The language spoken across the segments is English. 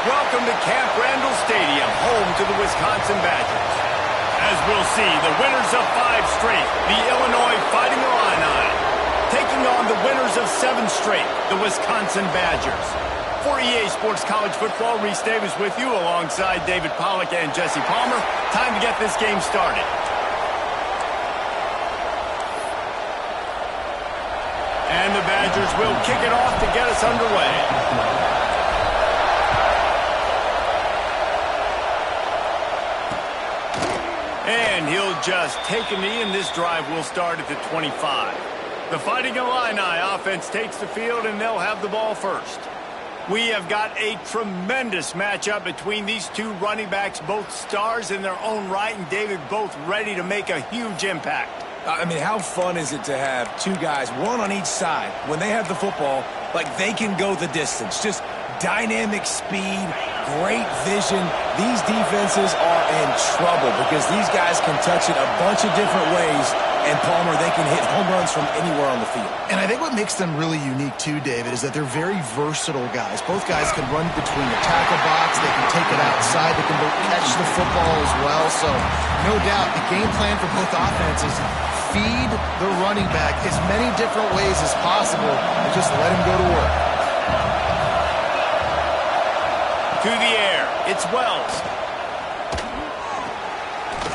Welcome to Camp Randall Stadium, home to the Wisconsin Badgers. As we'll see, the winners of 5 straight, the Illinois Fighting Illini, taking on the winners of 7 straight, the Wisconsin Badgers. For EA Sports College Football, Reese Davis with you alongside David Pollack and Jesse Palmer. Time to get this game started. And the Badgers will kick it off to get us underway. And he'll just take a knee, and this drive will start at the 25. The Fighting Illini offense takes the field, and they'll have the ball first. We have got a tremendous matchup between these two running backs, both stars in their own right, and David, both ready to make a huge impact. I mean, how fun is it to have 2 guys, one on each side, when they have the football, like they can go the distance. Just dynamic speed, great vision. These defenses are in trouble because these guys can touch it a bunch of different ways. And, Palmer, they can hit home runs from anywhere on the field. And I think what makes them really unique, too, David, is that they're very versatile guys. Both guys can run between the tackle box. They can take it outside. They can both catch the football as well. So, no doubt, the game plan for both offenses, feed the running back as many different ways as possible and just let him go to work. To the air. It's Wells.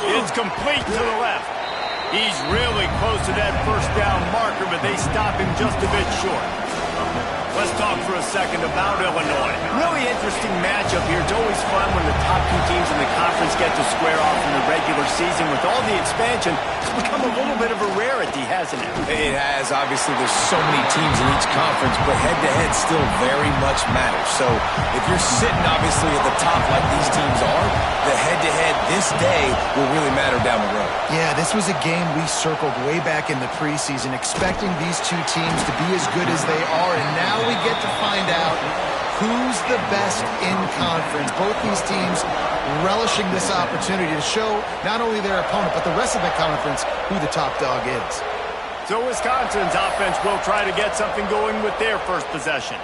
It's complete to the left. He's really close to that first down marker, but they stop him just a bit short. Let's talk for a second about Illinois. Really interesting matchup here. It's always fun when the top 2 teams in the conference get to square off in the regular season. With all the expansion, it's become a little bit of a rarity, hasn't it? It has. Obviously, there's so many teams in each conference, but head-to-head still very much matters. So if you're sitting, obviously, at the top like these teams are, the head-to-head this day will really matter down the road. Yeah, this was a game we circled way back in the preseason, expecting these 2 teams to be as good as they are, and now we get to find out who's the best in conference. Both these teams relishing this opportunity to show not only their opponent, but the rest of the conference who the top dog is. So Wisconsin's offense will try to get something going with their first possession.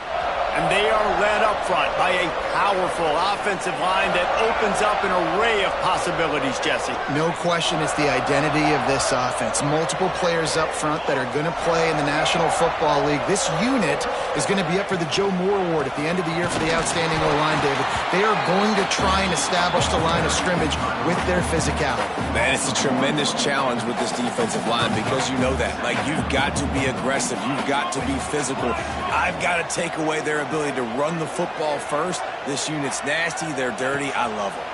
And they are led up front by a powerful offensive line that opens up an array of possibilities, Jesse. No question it's the identity of this offense. Multiple players up front that are going to play in the National Football League. This unit is going to be up for the Joe Moore Award at the end of the year for the outstanding O-line, David. They are going to try and establish the line of scrimmage with their physicality. Man, it's a tremendous challenge with this defensive line because you know that. Like, you've got to be aggressive. You've got to be physical. I've got to take away their ability to run the football first. This unit's nasty. They're dirty. I love them.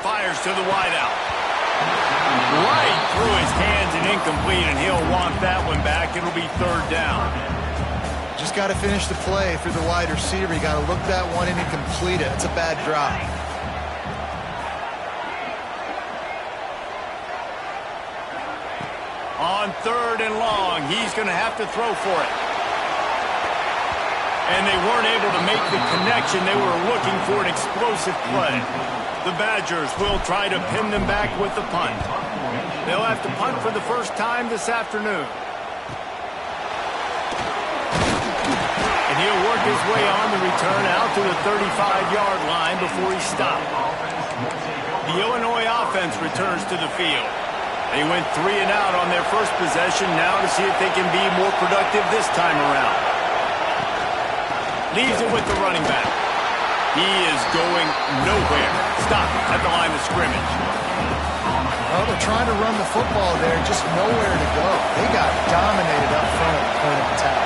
Fires to the wideout. Right through his hands and incomplete, and he'll want that one back. It'll be 3rd down. Just got to finish the play through the wide receiver. You got to look that one in and complete it. It's a bad drop. On 3rd and long, he's going to have to throw for it. And they weren't able to make the connection. They were looking for an explosive play. The Badgers will try to pin them back with the punt. They'll have to punt for the first time this afternoon. And he'll work his way on the return out to the 35-yard line before he's stopped. The Illinois offense returns to the field. They went 3 and out on their first possession, now to see if they can be more productive this time around. Leaves it with the running back. He is going nowhere. Stop at the line of scrimmage. Well, they're trying to run the football there, just nowhere to go. They got dominated up front at the point of attack.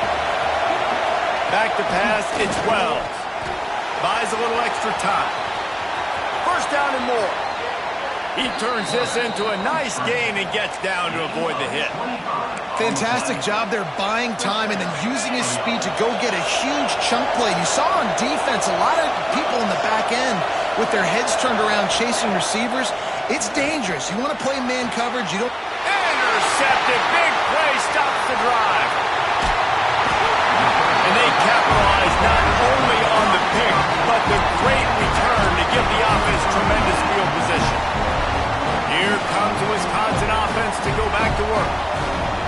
Back to pass, it's Wells. Buys a little extra time. First down and more. He turns this into a nice gain and gets down to avoid the hit. Fantastic job there buying time and then using his speed to go get a huge chunk play. You saw on defense a lot of people in the back end with their heads turned around chasing receivers. It's dangerous. You want to play man coverage. You don't. Intercepted. Big play stops the drive. And they capitalize not only on the pick, but the great return to give the offense tremendous field position. Here comes the Wisconsin offense to go back to work.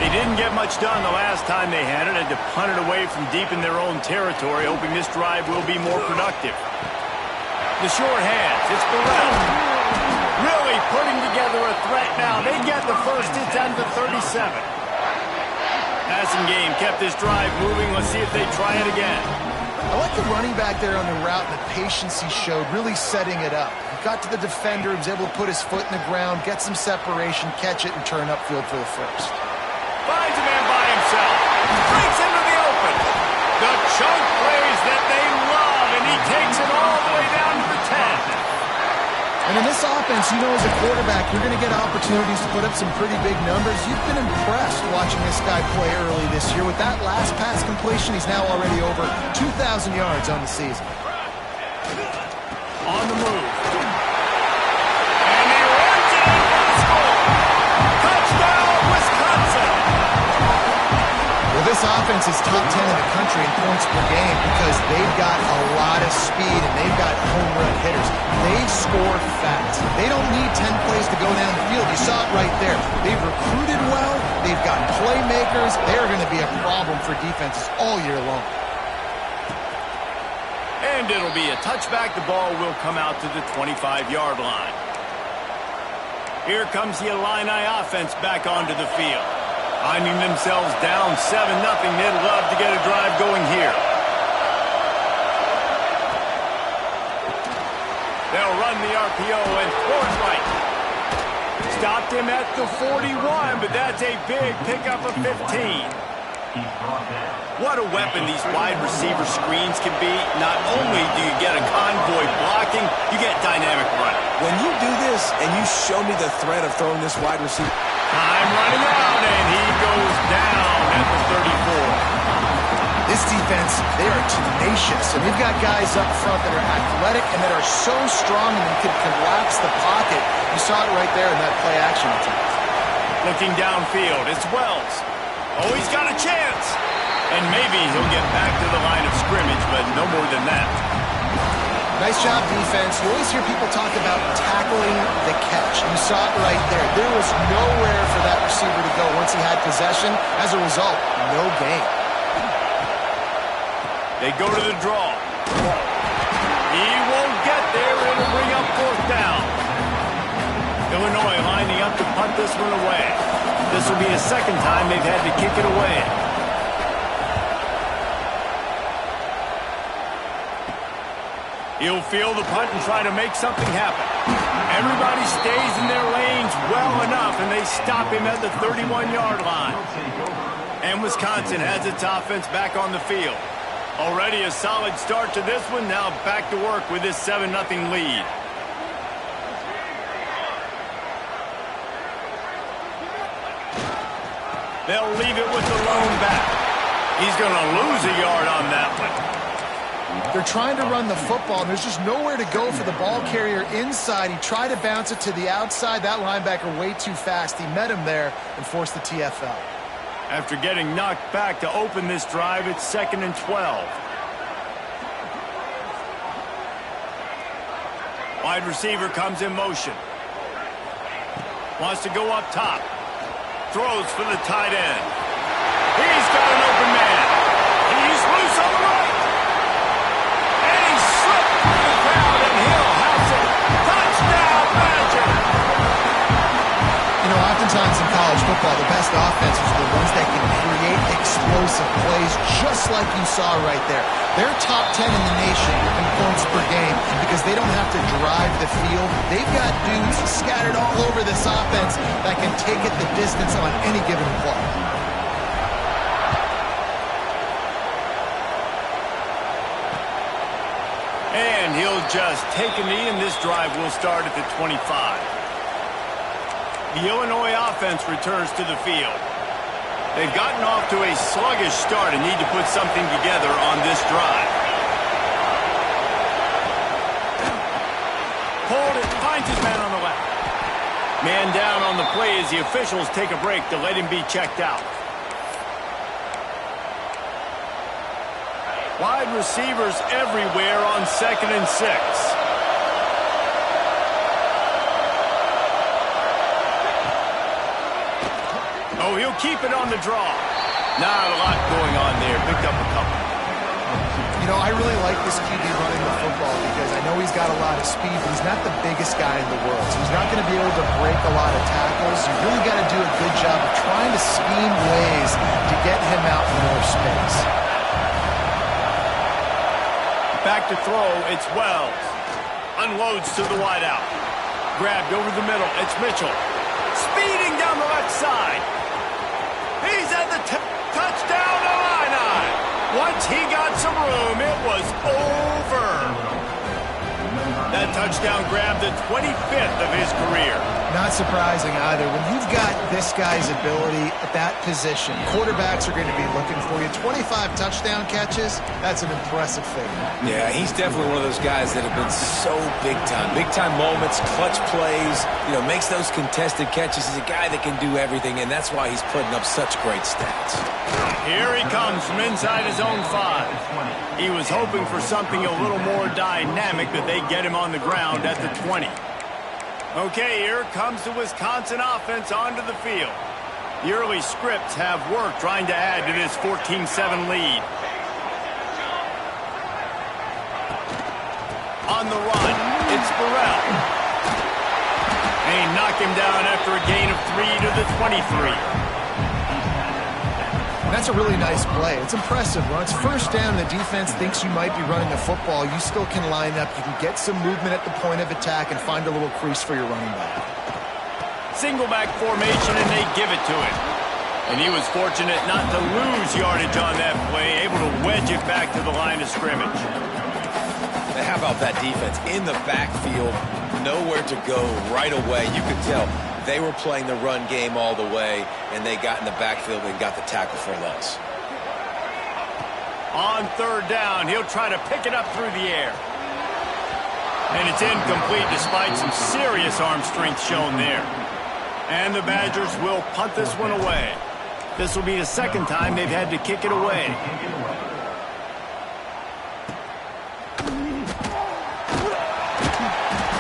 They didn't get much done the last time they had it. Had to punt it away from deep in their own territory, hoping this drive will be more productive. The short hands. It's Burrell. Really putting together a threat now. They get the first. It's down to 37. Passing game kept this drive moving. Let's see if they try it again. I like the running back there on the route and the patience he showed, really setting it up. He got to the defender, he was able to put his foot in the ground, get some separation, catch it, and turn upfield for the first. Finds a man by himself. Breaks into the open. The chunk plays that they love, and he takes it all the way down to the 10. And in this offense, you know, as a quarterback, you're going to get opportunities to put up some pretty big numbers. You've been impressed watching this guy play early this year. With that last pass completion, he's now already over 2,000 yards on the season. On the move. And he runs it in for the score. Touchdown, Wisconsin. Well, this offense is top 10 in the country in points per game because they've got a lot of speed and they've got home run hitters. They score fast. They don't need 10 plays to go down the field. You saw it right there. They've recruited well. They've got playmakers. They're going to be a problem for defenses all year long. And it'll be a touchback. The ball will come out to the 25-yard line. Here comes the Illini offense back onto the field. Finding themselves down 7-0, they'd love to get a drive going here. They'll run the RPO and throw it right. Stopped him at the 41, but that's a big pickup of 15. What a weapon these wide receiver screens can be. Not only do you get a convoy blocking, you get dynamic running. When you do this and you show me the threat of throwing this wide receiver. Time running out, and he goes down at the 34. This defense, they are tenacious, and we've got guys up front that are athletic and that are so strong and they can collapse the pocket. You saw it right there in that play action attempt. Looking downfield, it's Wells. Oh, he's got a chance. And maybe he'll get back to the line of scrimmage, but no more than that. Nice job, defense. You always hear people talk about tackling the catch. You saw it right there. There was nowhere for that receiver to go once he had possession. As a result, no gain. They go to the draw. He won't get there. It'll bring up fourth down. Illinois lining up to punt this one away. This will be the second time they've had to kick it away. He'll field the punt and try to make something happen. Everybody stays in their lanes well enough, and they stop him at the 31-yard line. And Wisconsin has its offense back on the field. Already a solid start to this one. Now back to work with this 7-0 lead. They'll leave it with the lone back. He's going to lose a yard on that one. They're trying to run the football, and there's just nowhere to go for the ball carrier inside. He tried to bounce it to the outside. That linebacker way too fast. He met him there and forced the TFL. After getting knocked back to open this drive, it's 2nd and 12. Wide receiver comes in motion. Wants to go up top. Throws for the tight end. He's got an open man. He's loose on the right. And he slipped through the crowd, and Hill has it. Touchdown, Badger. You know, oftentimes in college football, the best offenses are the ones that can create explosive plays, just like you saw right there. They're top 10 in the nation in points per game because they don't have to drive the field. They've got dudes scattered all over this offense that can take it the distance on any given play. And he'll just take a knee, and this drive will start at the 25. The Illinois offense returns to the field. They've gotten off to a sluggish start and need to put something together on this drive. Pulled it, finds his man on the left. Man down on the play as the officials take a break to let him be checked out. Wide receivers everywhere on 2nd and 6. Oh, he'll keep it on the draw. Not a lot going on there. Picked up a couple. You know, I really like this QB running the football because I know he's got a lot of speed, but he's not the biggest guy in the world. So he's not going to be able to break a lot of tackles. You really got to do a good job of trying to scheme ways to get him out in more space. Back to throw, it's Wells. Unloads to the wideout. Grabbed over the middle, it's Mitchell. Speeding down the left side. He's at the touchdown line. Once he got some room, it was over. That touchdown grabbed the 25th of his career. Not surprising either. When you've got this guy's ability at that position, quarterbacks are going to be looking for you. 25 touchdown catches, that's an impressive figure. Yeah, he's definitely one of those guys that have been so big time. Big time moments, clutch plays, makes those contested catches. He's a guy that can do everything, and that's why he's putting up such great stats. Here he comes from inside his own 5. He was hoping for something a little more dynamic, but they get him on the ground at the 20. Okay, here comes the Wisconsin offense onto the field. The early scripts have worked trying to add to this 14-7 lead. On the run, it's Burrell. And he knocked him down after a gain of 3 to the 23. That's a really nice play. It's impressive. When it's first down, the defense thinks you might be running the football. You still can line up. You can get some movement at the point of attack and find a little crease for your running back. Single back formation, and they give it to him. And he was fortunate not to lose yardage on that play, able to wedge it back to the line of scrimmage. Now, how about that defense? In the backfield, nowhere to go right away. You could tell they were playing the run game all the way, and they got in the backfield and got the tackle for a loss. On third down, he'll try to pick it up through the air. And it's incomplete despite some serious arm strength shown there. And the Badgers will punt this one away. This will be the second time they've had to kick it away.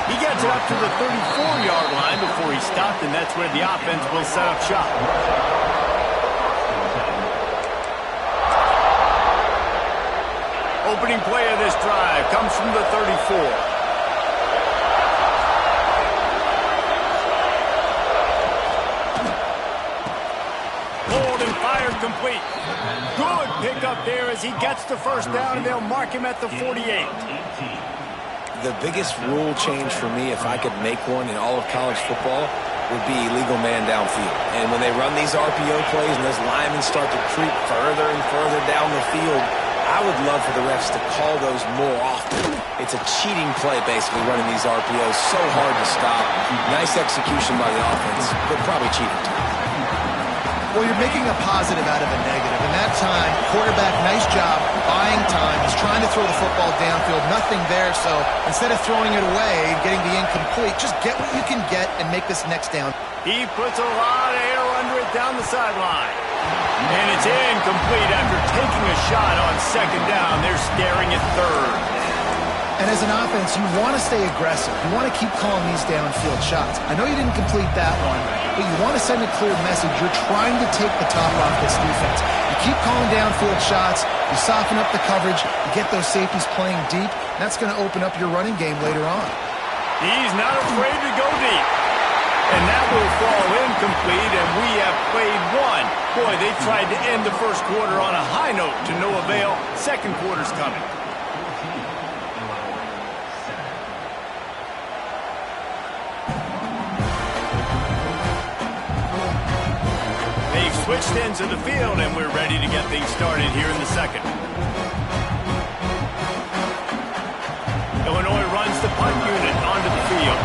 He gets it up to the 34-yard line before he stopped, and that's where the offense will set up shop. Opening play of this drive comes from the 34. Complete. Good pickup there as he gets the first down, and they'll mark him at the 48. The biggest rule change for me, if I could make one in all of college football, would be illegal man downfield. And when they run these RPO plays and those linemen start to creep further and further down the field, I would love for the refs to call those more often. It's a cheating play, basically, running these RPOs. So hard to stop. Nice execution by the offense, but probably cheating too. Well, you're making a positive out of a negative. In that time, quarterback, nice job, buying time. He's trying to throw the football downfield. Nothing there, so instead of throwing it away and getting the incomplete, just get what you can get and make this next down. He puts a lot of air under it down the sideline. And it's incomplete after taking a shot on second down. They're staring at third. And as an offense, you want to stay aggressive. You want to keep calling these downfield shots. I know you didn't complete that one, but you want to send a clear message. You're trying to take the top off this defense. You keep calling downfield shots. You soften up the coverage. You get those safeties playing deep. That's going to open up your running game later on. He's not afraid to go deep. And that will fall incomplete, and we have played one. Boy, they tried to end the first quarter on a high note to no avail. Second quarter's coming. Switched ends of the field, and we're ready to get things started here in the second. Illinois runs the punt unit onto the field.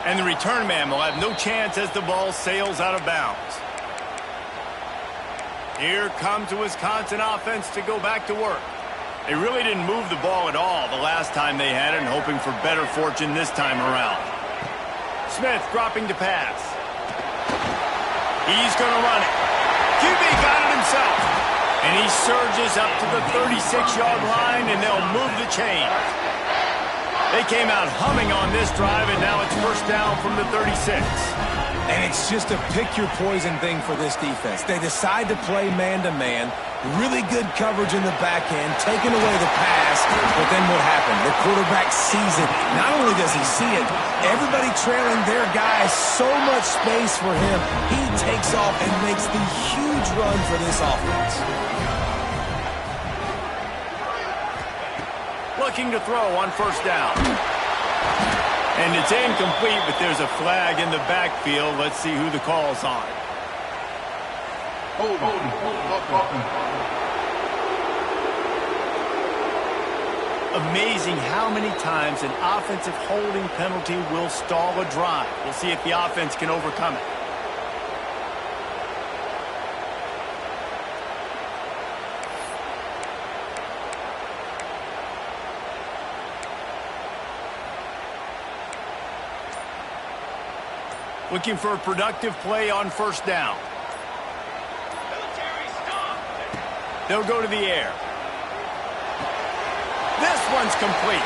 And the return man will have no chance as the ball sails out of bounds. Here comes the Wisconsin offense to go back to work. They really didn't move the ball at all the last time they had it, and hoping for better fortune this time around. Smith dropping to pass. He's going to run it. QB got it himself. And he surges up to the 36-yard line, and they'll move the chain. They came out humming on this drive, and now it's first down from the 36. And it's just a pick-your-poison thing for this defense. They decide to play man-to-man, really good coverage in the back end, taking away the pass, but then what happened? The quarterback sees it. Not only does he see it, everybody trailing their guy, so much space for him. He takes off and makes the huge run for this offense. Looking to throw on first down. And it's incomplete, but there's a flag in the backfield. Let's see who the call's on. Amazing how many times an offensive holding penalty will stall a drive. We'll see if the offense can overcome it. Looking for a productive play on first down. They'll go to the air. This one's complete.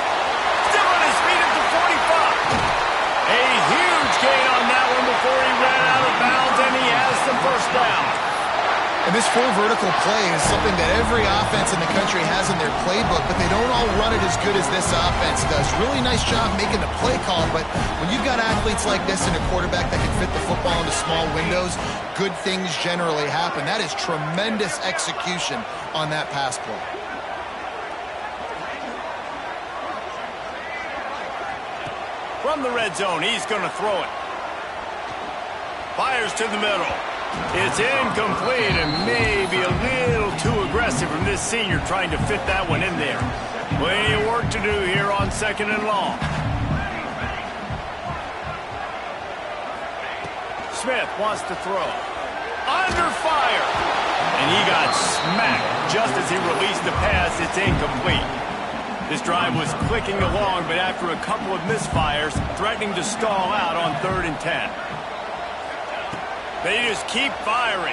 Still on his feet at the 45. A huge gain on that one before he ran out of bounds, and he has the first down. And this full vertical play is something that every offense in the country has in their playbook, but they don't all run it as good as this offense does. Really nice job making the play call, but when you've got athletes like this and a quarterback that can fit the football into small windows, good things generally happen. That is tremendous execution on that pass play. From the red zone, he's going to throw it. Fires to the middle. It's incomplete and maybe a little too aggressive from this senior trying to fit that one in there. Plenty of work to do here on second and long. Smith wants to throw. Under fire. And he got smacked just as he released the pass. It's incomplete. This drive was clicking along, but after a couple of misfires, threatening to stall out on 3rd and 10. They just keep firing.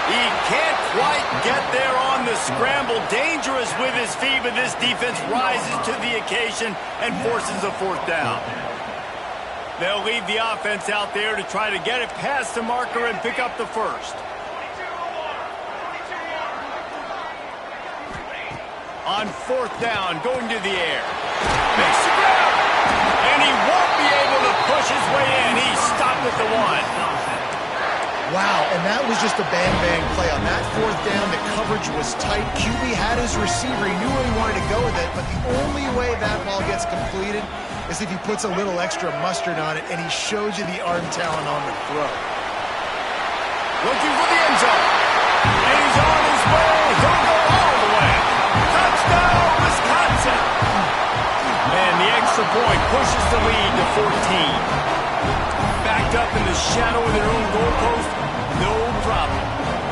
He can't quite get there on the scramble. Dangerous with his feet, but this defense rises to the occasion and forces a 4th down. They'll leave the offense out there to try to get it past the marker and pick up the first. On 4th down, going to the air. Makes the grab. And he won't be able to push his way in. He stopped at the 1. Wow, and that was just a bang-bang play. On that 4th down, the coverage was tight. QB had his receiver. He knew where he wanted to go with it, but the only way that ball gets completed is if he puts a little extra mustard on it, and he shows you the arm talent on the throw. Looking for the end zone. And he's on his way. He'll go all the way. Touchdown, Wisconsin. And the extra point pushes the lead to 14. Backed up in the shadow of their own goalpost, no problem.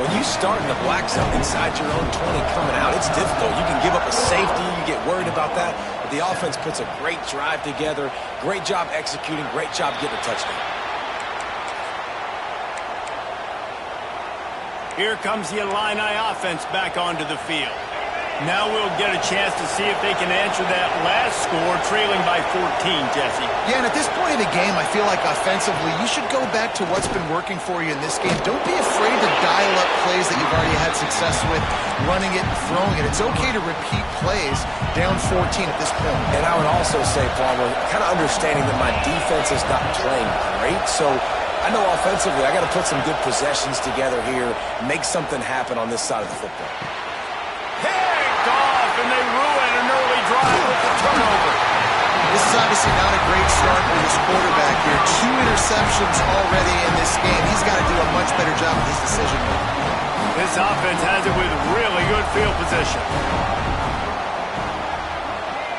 When you start in the black zone inside your own 20 coming out, it's difficult. You can give up a safety, you get worried about that. But the offense puts a great drive together, great job executing, great job getting a touchdown. Here comes the Illini offense back onto the field. Now we'll get a chance to see if they can answer that last score, trailing by 14, Jesse. Yeah, and at this point in the game, I feel like offensively, you should go back to what's been working for you in this game. Don't be afraid to dial up plays that you've already had success with, running it and throwing it. It's okay to repeat plays down 14 at this point. And I would also say, Palmer, kind of understanding that my defense is not playing great, so I know offensively I got to put some good possessions together here, make something happen on this side of the football. And they ruin an early drive with the turnover. This is obviously not a great start for this quarterback here. 2 interceptions already in this game. He's got to do a much better job with his decision-making. This offense has it with really good field position.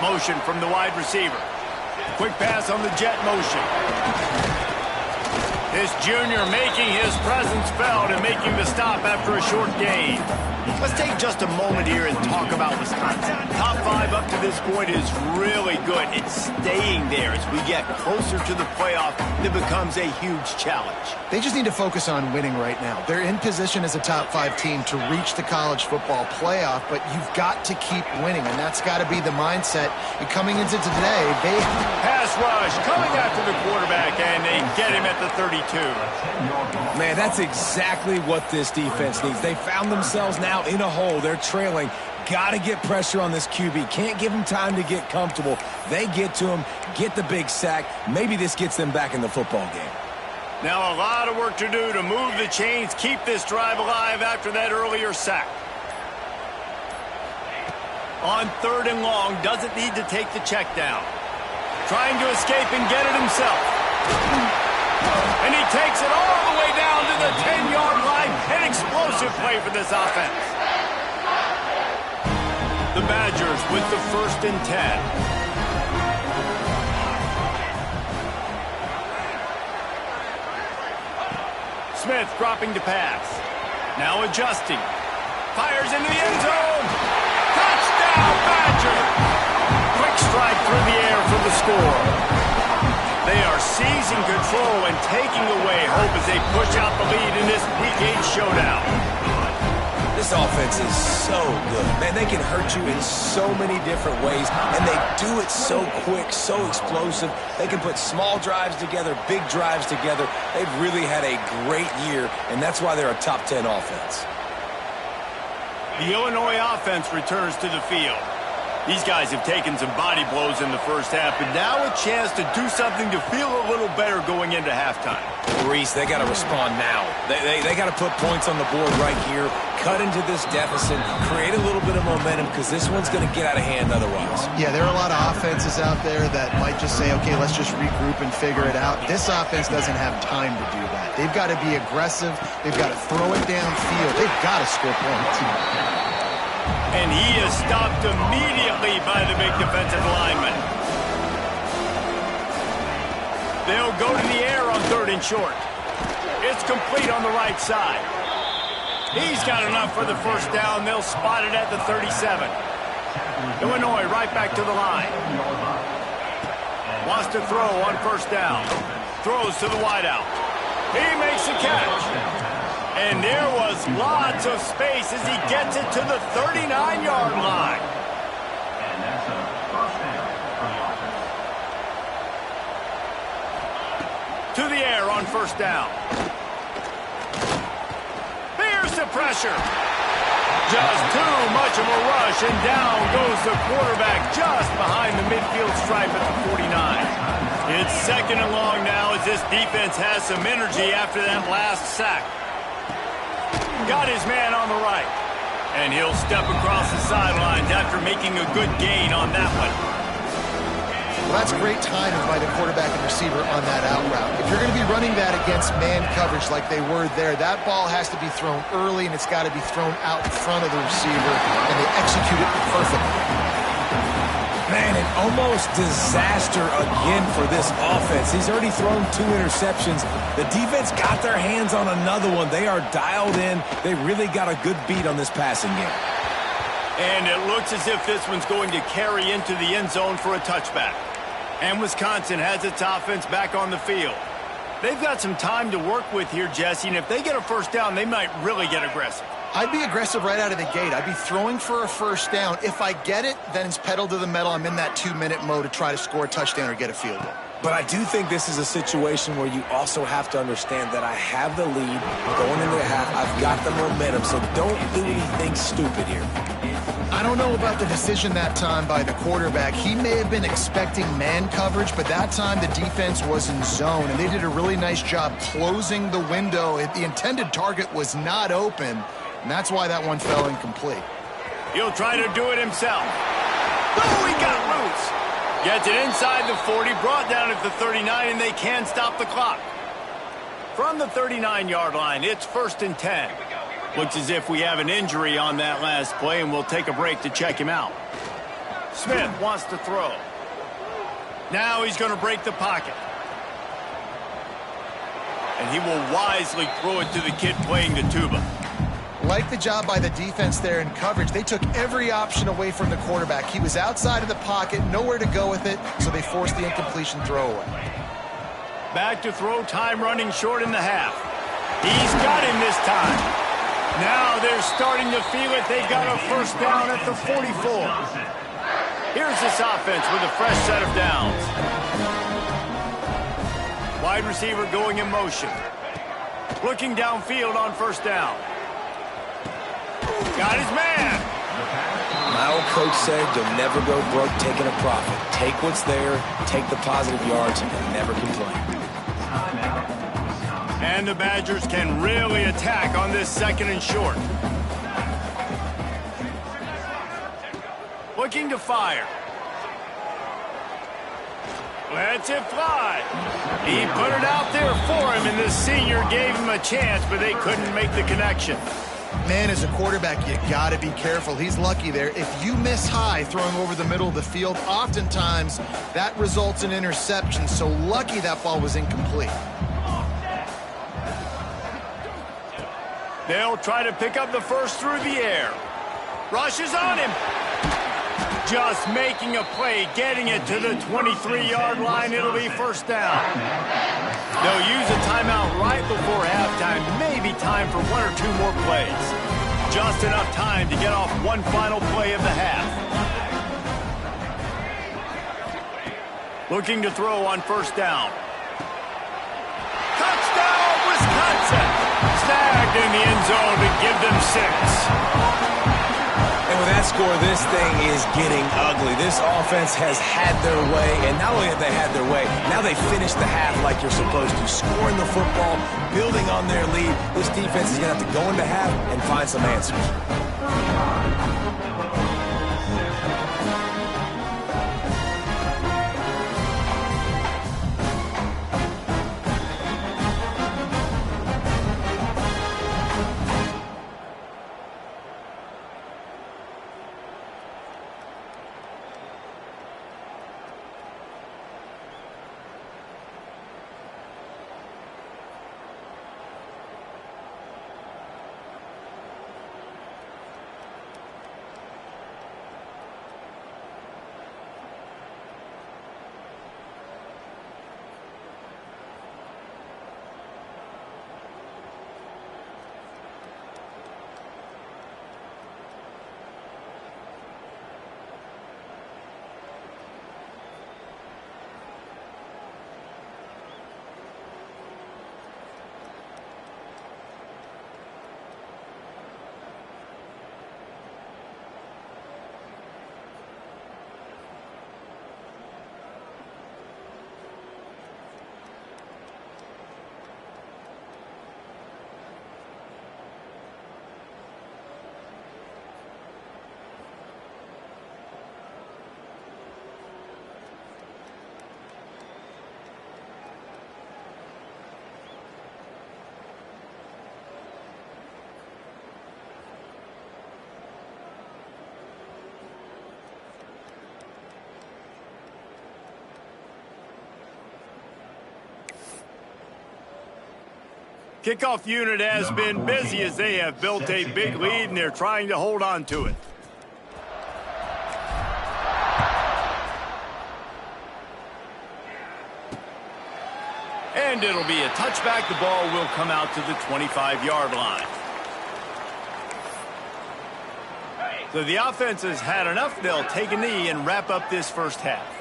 Motion from the wide receiver. Quick pass on the jet motion. This junior making his presence felt and making the stop after a short gain. Let's take just a moment here and talk about Wisconsin. Top 5 up to this point is really good. It's staying there. As we get closer to the playoff, it becomes a huge challenge. They just need to focus on winning right now. They're in position as a top-5 team to reach the college football playoff, but you've got to keep winning, and that's got to be the mindset. And coming into today, they... Pass rush coming after the quarterback, and they get him at the 32. Man, that's exactly what this defense needs. They found themselves now in a hole. They're trailing. Got to get pressure on this QB. Can't give him time to get comfortable. They get to him, get the big sack. Maybe this gets them back in the football game. Now a lot of work to do to move the chains, keep this drive alive after that earlier sack. On 3rd and long, doesn't need to take the check down. Trying to escape and get it himself. And he takes it all the way down to the 10-yard line. An explosive play for this offense. The Badgers with the 1st and 10. Smith dropping to pass. Now adjusting. Fires into the end zone. Touchdown, Badger! Quick strike through the air for the score. They are seizing control and taking away hope as they push out the lead in this Week 8 showdown. This offense is so good. Man, they can hurt you in so many different ways, and they do it so quick, so explosive. They can put small drives together, big drives together. They've really had a great year, and that's why they're a top 10 offense. The Illinois offense returns to the field. These guys have taken some body blows in the first half, but now a chance to do something to feel a little better going into halftime. Reese, they got to respond now. They got to put points on the board right here, cut into this deficit, create a little bit of momentum, because this one's going to get out of hand otherwise. Yeah, there are a lot of offenses out there that might just say, okay, let's just regroup and figure it out. This offense doesn't have time to do that. They've got to be aggressive. They've got to throw it downfield. They've got to score points. And he is stopped immediately by the big defensive lineman. They'll go to the air on 3rd and short. It's complete on the right side. He's got enough for the first down. They'll spot it at the 37. Illinois right back to the line. Wants to throw on 1st down. Throws to the wideout. He makes the catch. And there was lots of space as he gets it to the 39-yard line. To the air on 1st down. There's the pressure. Just too much of a rush, and down goes the quarterback just behind the midfield stripe at the 49. It's 2nd and long now as this defense has some energy after that last sack. Got his man on the right. And he'll step across the sidelines after making a good gain on that one. Well, that's great timing by the quarterback and receiver on that out route. If you're going to be running that against man coverage like they were there, that ball has to be thrown early, and it's got to be thrown out in front of the receiver, and they execute it perfectly. Man, an almost disaster again for this offense. He's already thrown 2 interceptions. The defense got their hands on another one. They are dialed in. They really got a good beat on this passing game. And it looks as if this one's going to carry into the end zone for a touchback. And Wisconsin has its offense back on the field. They've got some time to work with here, Jesse, and if they get a first down, they might really get aggressive. I'd be aggressive right out of the gate. I'd be throwing for a first down. If I get it, then it's pedal to the metal. I'm in that 2-minute mode to try to score a touchdown or get a field goal. But I do think this is a situation where you also have to understand that I have the lead going into the half. I've got the momentum, so don't do anything stupid here. I don't know about the decision that time by the quarterback. He may have been expecting man coverage, but that time the defense was in zone, and they did a really nice job closing the window. The intended target was not open, and that's why that one fell incomplete. He'll try to do it himself. Oh, he got loose. Gets it inside the 40, brought down at the 39, and they can stop the clock. From the 39-yard line, it's 1st and 10. Looks as if we have an injury on that last play, and we'll take a break to check him out. Smith wants to throw. Now he's going to break the pocket. And he will wisely throw it to the kid playing the tuba. Like the job by the defense there in coverage. They took every option away from the quarterback. He was outside of the pocket, nowhere to go with it, so they forced the incompletion throwaway. Back to throw, time running short in the half. He's got him this time. Now they're starting to feel it. They've got a first down at the 44. Here's this offense with a fresh set of downs. Wide receiver going in motion. Looking downfield on first down. Got his man. My old coach said you'll never go broke taking a profit. Take what's there, take the positive yards, and never complain. And the Badgers can really attack on this second and short. Looking to fire. Lets it fly. He put it out there for him, and the senior gave him a chance, but they couldn't make the connection. Man, as a quarterback, you got to be careful. He's lucky there. If you miss high throwing over the middle of the field, oftentimes that results in interception. So lucky that ball was incomplete. They'll try to pick up the first through the air. Rushes on him. Just making a play, getting it to the 23-yard line. It'll be first down. They'll use a timeout right before halftime. Maybe time for one or two more plays. Just enough time to get off one final play of the half. Looking to throw on first down. Touchdown, Wisconsin! Snagged in the end zone to give them 6. And with that score, this thing is getting ugly. This offense has had their way, and not only have they had their way, now they finish the half like you're supposed to, scoring the football, building on their lead. This defense is going to have to go into half and find some answers. Kickoff unit has been busy as they have built a big lead, and they're trying to hold on to it. And it'll be a touchback. The ball will come out to the 25-yard line. So the offense has had enough. They'll take a knee and wrap up this first half.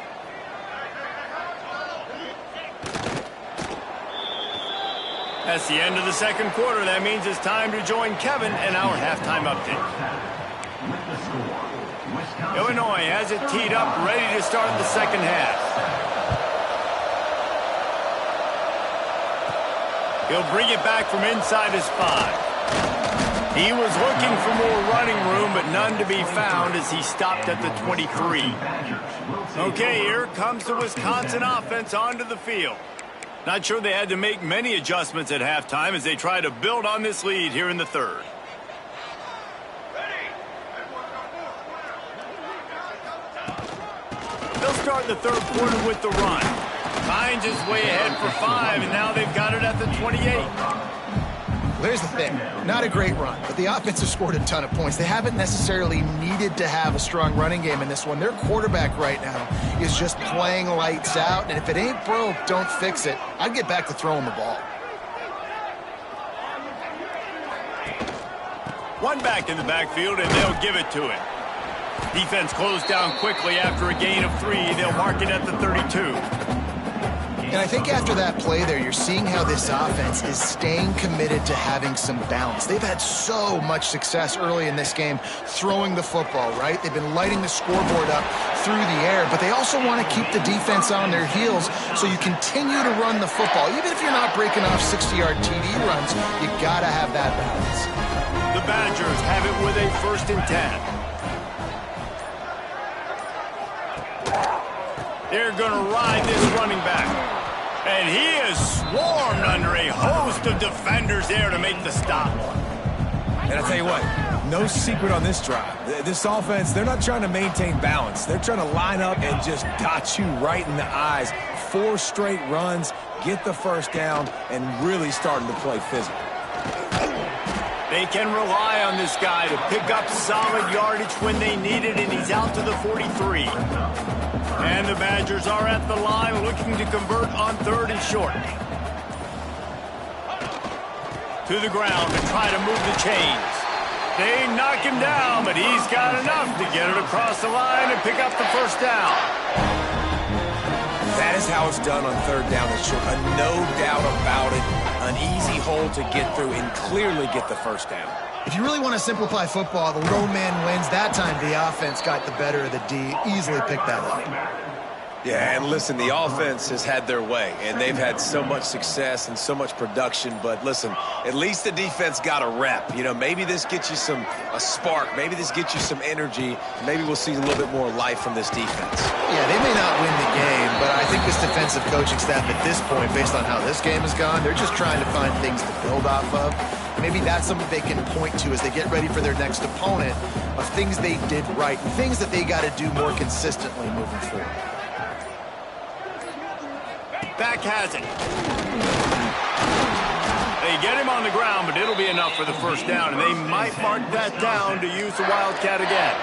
That's the end of the second quarter. That means it's time to join Kevin in our halftime update. Illinois has it teed up, ready to start the second half. He'll bring it back from inside his 5. He was looking for more running room, but none to be found as he stopped at the 23. Okay, here comes the Wisconsin offense onto the field. Not sure they had to make many adjustments at halftime as they try to build on this lead here in the third. They'll start the third quarter with the run. Finds his way ahead for 5, and now they've got it at the 28. Well, here's the thing. Not a great run, but the offense has scored a ton of points. They haven't necessarily needed to have a strong running game in this one. Their quarterback right now is just playing lights out, and if it ain't broke, don't fix it. I'd get back to throwing the ball. One back in the backfield, and they'll give it to him. Defense closed down quickly after a gain of 3. They'll mark it at the 32. And I think after that play there, you're seeing how this offense is staying committed to having some balance. They've had so much success early in this game throwing the football, right? They've been lighting the scoreboard up through the air, but they also want to keep the defense on their heels so you continue to run the football. Even if you're not breaking off 60-yard TD runs, you got to have that balance. The Badgers have it with a 1st and 10. They're going to ride this running back. And he is swarmed under a host of defenders there to make the stop. And I'll tell you what, no secret on this drive. This offense, they're not trying to maintain balance. They're trying to line up and just dot you right in the eyes. 4 straight runs, get the 1st down, and really starting to play physical. They can rely on this guy to pick up solid yardage when they need it, and he's out to the 43. And the Badgers are at the line looking to convert on 3rd and short. To the ground to try to move the chains. They knock him down, but he's got enough to get it across the line and pick up the 1st down. That is how it's done on 3rd down and short. No doubt about it. An easy hole to get through and clearly get the 1st down. If you really want to simplify football, the low man wins. That time the offense got the better of the D. Easily picked that up. Yeah, and listen, the offense has had their way, and they've had so much success and so much production. But listen, at least the defense got a rep. You know, maybe this gets you a spark. Maybe this gets you some energy. Maybe we'll see a little bit more life from this defense. Yeah, they may not win the game, but I think this defensive coaching staff at this point, based on how this game has gone, they're just trying to find things to build off of. Maybe that's something they can point to as they get ready for their next opponent of things they did right and things that they got to do more consistently moving forward. Back has it. They get him on the ground, but it'll be enough for the 1st down, and they might mark that down to use the Wildcat again.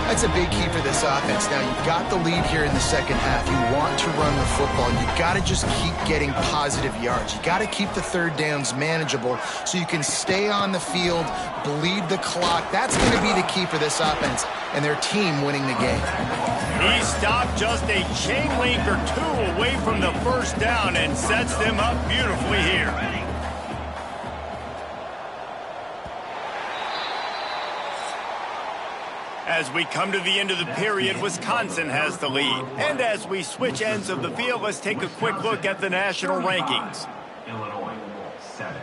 That's a big key for this offense. Now, you've got the lead here in the 2nd half. You want to run the football. You've got to just keep getting positive yards. You got to keep the 3rd downs manageable so you can stay on the field, bleed the clock. That's going to be the key for this offense and their team winning the game. He stopped just a chain link or 2 away from the 1st down and sets them up beautifully here. As we come to the end of the period, Wisconsin has the lead. And as we switch ends of the field, let's take a quick look at the national rankings. Illinois, 7.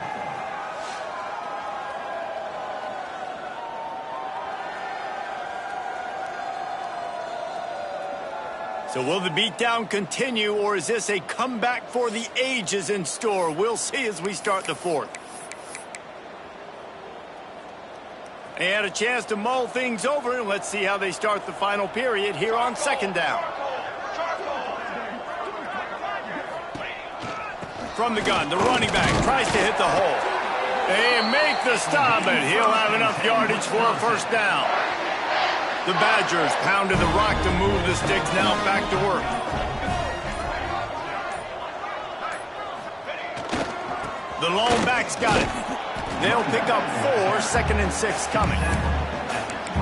So will the beatdown continue, or is this a comeback for the ages in store? We'll see as we start the 4th. They had a chance to mull things over, and let's see how they start the final period here on 2nd down. From the gun, the running back tries to hit the hole. They make the stop, but he'll have enough yardage for a 1st down. The Badgers pounded the rock to move the sticks, now back to work. The lone back's got it. They'll pick up 4, 2nd and 6 coming.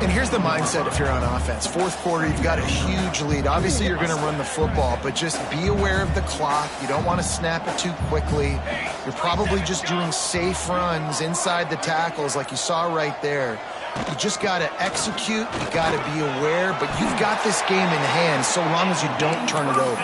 And here's the mindset if you're on offense. 4th quarter, you've got a huge lead. Obviously, you're going to run the football, but just be aware of the clock. You don't want to snap it too quickly. You're probably just doing safe runs inside the tackles like you saw right there. You just got to execute. You got to be aware, but you've got this game in hand so long as you don't turn it over.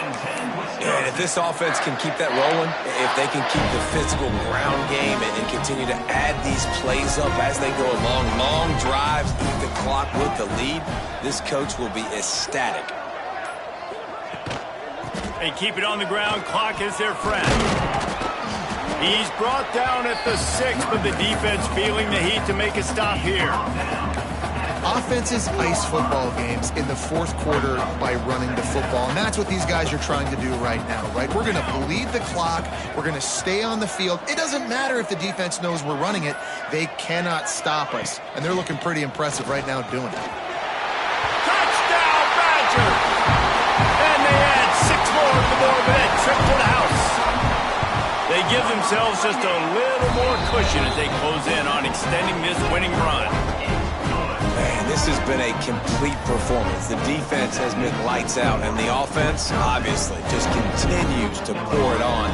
And if this offense can keep that rolling, if they can keep the physical ground game and continue to add these plays up as they go along, long drives, eat the clock with the lead, this coach will be ecstatic. They keep it on the ground. Clock is their friend. He's brought down at the 6, but the defense feeling the heat to make a stop here. Offenses ice football games in the fourth quarter by running the football, and that's what these guys are trying to do right now, right? We're going to bleed the clock. We're going to stay on the field. It doesn't matter if the defense knows we're running it. They cannot stop us, and they're looking pretty impressive right now doing it. Touchdown, Badgers! And they add 6 more to the board with that trip to the house. They give themselves just a little more cushion as they close in on extending this winning run. Man, this has been a complete performance. The defense has been lights out, and the offense, obviously, just continues to pour it on.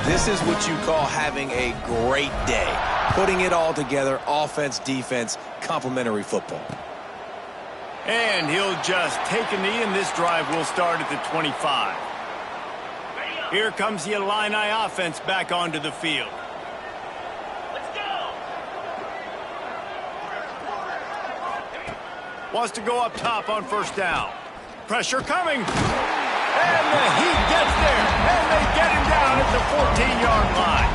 This is what you call having a great day. Putting it all together, offense, defense, complementary football. And he'll just take a knee, and this drive will start at the 25. Here comes the Illini offense back onto the field. Wants to go up top on first down. Pressure coming. And the Heat gets there. And they get him down at the 14-yard line.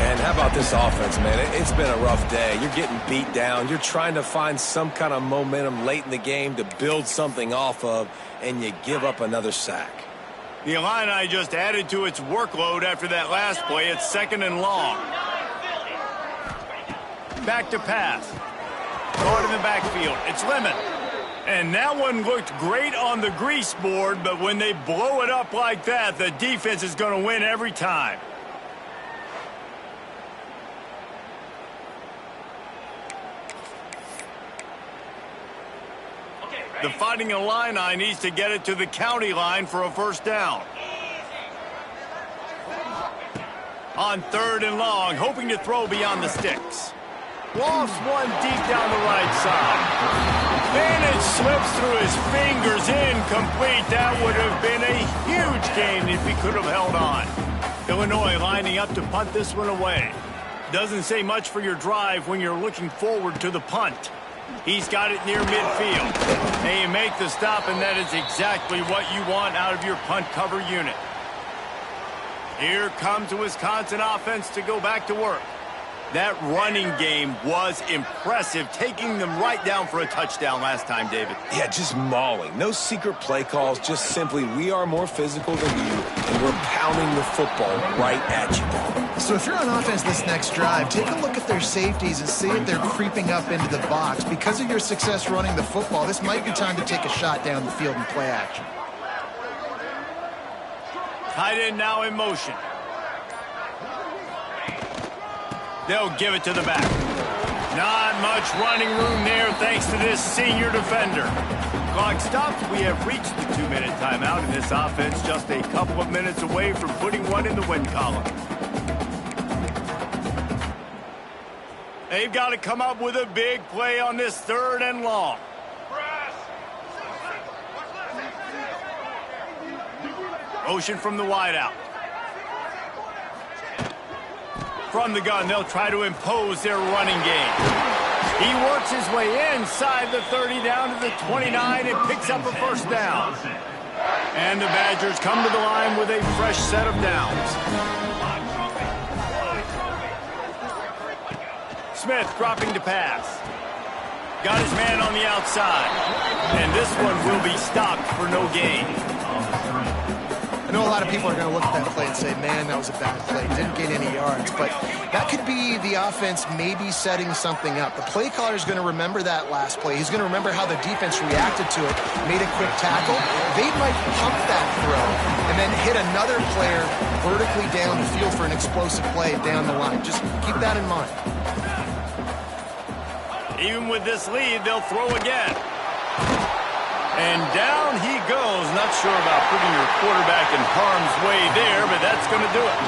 And how about this offense, man? It's been a rough day. You're getting beat down. You're trying to find some kind of momentum late in the game to build something off of, and you give up another sack. The Illini just added to its workload after that last play. It's 2nd and long. Back to pass. Guard in the backfield. It's Lemon. And that one looked great on the grease board, but when they blow it up like that, the defense is going to win every time. The Fighting Illini needs to get it to the county line for a first down. On 3rd and long, hoping to throw beyond the sticks. Lofts one deep down the right side. And it slips through his fingers, incomplete. That would have been a huge gain if he could have held on. Illinois lining up to punt this one away. Doesn't say much for your drive when you're looking forward to the punt. He's got it near midfield. And you make the stop, and that is exactly what you want out of your punt cover unit. Here comes the Wisconsin offense to go back to work. That running game was impressive, taking them right down for a touchdown last time, David. Yeah, just mauling. No secret play calls, just simply we are more physical than you, and we're pounding the football right at you. So if you're on offense this next drive, take a look at their safeties and see if they're creeping up into the box. Because of your success running the football, this might be time to take a shot down the field and play action. Tight end now in motion. They'll give it to the back. Not much running room there thanks to this senior defender. Clock stops. We have reached the 2-minute timeout, and this offense just a couple of minutes away from putting one in the win column. They've got to come up with a big play on this 3rd and long. Motion from the wideout. From the gun, they'll try to impose their running game. He works his way inside the 30 down to the 29 and picks up a first down. And the Badgers come to the line with a fresh set of downs. Smith dropping to pass. Got his man on the outside. And this one will be stopped for no gain. I know a lot of people are going to look at that play and say, man, that was a bad play. Didn't gain any yards. But that could be the offense maybe setting something up. The play caller is going to remember that last play. He's going to remember how the defense reacted to it, made a quick tackle. They might pump that throw and then hit another player vertically down the field for an explosive play down the line. Just keep that in mind. Even with this lead, they'll throw again. And down he goes. Not sure about putting your quarterback in harm's way there, but that's going to do it.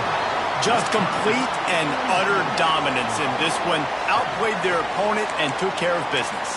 Just complete and utter dominance in this one. Outplayed their opponent and took care of business.